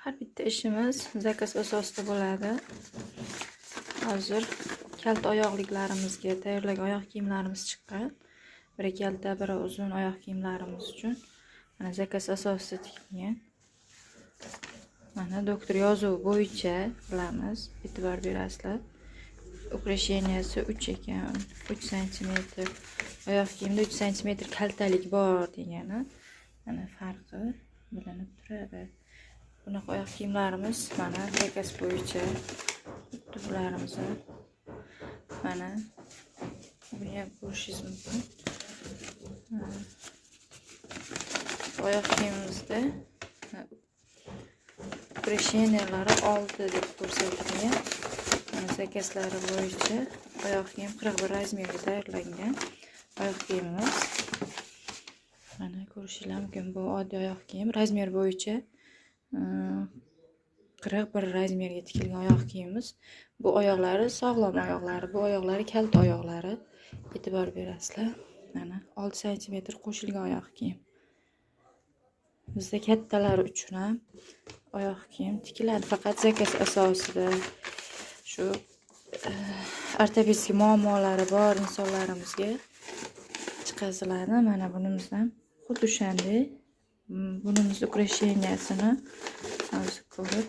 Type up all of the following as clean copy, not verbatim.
Har bitta ishimiz zakaz asosida bo'ladi. Hozir kalta oyoqliklarimizga tayyorlagan oyoq kiyimlarimiz chiqqan. Biri kalta, biri uzun oyoq kiyimlarimiz uchun mana zakaz asosida tikilgan. Mana doktor yozuvi bo'yicha qilamiz. E'tibor berasizlar. Ukrasheniyasi 3 ekan, 3 cm. Oyoq kiyimda 3 cm kaltalik bor degani. Mana farqi bilinib turadi. Bunaqa oyoq kiyimlarimiz mana zakaz bo'yicha bularimiz. Mana buni ham ko'rishingiz mumkin. Oyoq kiyimimizda Ukrasheniyalari 6 deb ko'rsatilgan. Zakazlari bo'yicha oyoq kiyim 41 razmerga tayyorlangan oyoq kiyimimiz. Mana ko'rishingiz mumkin, bu oddiy oyoq kiyim. Razmer bo'yicha 41 razmerga tikilgan oyoq kiyimimiz. Bu oyoqlari sog'lom oyoqlari, bu oyoqlari kalta oyoqlari. E'tibor berasizlar. Mana 6 cm qo'shilgan oyoq kiyim. Bizda kattalar uchun ham oyoq kiyim tikiladi, faqat zakaz asosida. Shu ortopedik muammolari bor insonlarimizga chiqaziladi. Mana bunimizdan xuddi o'shanday. Bunimiz ukrasheniyasini hozir ko'rib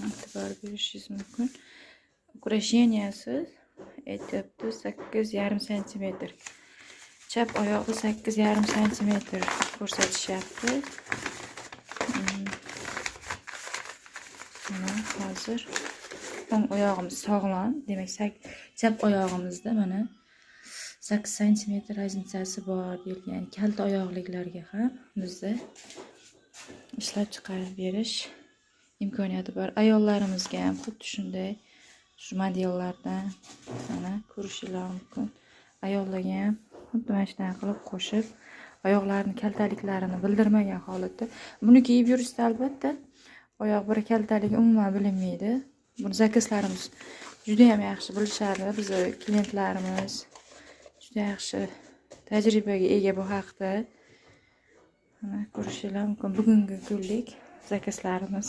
e'tibor berishingiz mumkin. Ukrasheniyasi aytyapti 8,5 cm. Chap oyog'i 8,5 cm ko'rsatishyapti. Mana hozir o'ng oyog'imiz sog'lom, demak chap oyog'imizda mana 8 cm razницasi bor deyilgan. Kalta oyoqliklarga ham bizda ishlab chiqarib berish imkoniyati bor. Ayollarimizga ham xuddi shunday shu modellardan mana ko'rishingiz mumkin. Ayollarga ham xuddi mana shunday qilib qo'shib oyoqlarini kaltaliklarini bildirmagan holatda buni kiyib yurishsa albatta oyoq bir kaltaligi umuman bilinmaydi. Buni zakazlarimiz juda ham yaxshi bilishadi. Bizning klientlarimiz juda yaxshi tajribaga ega bu haqda. Mana ko'rishingiz mumkin bugungi kunlik zakazlarimiz.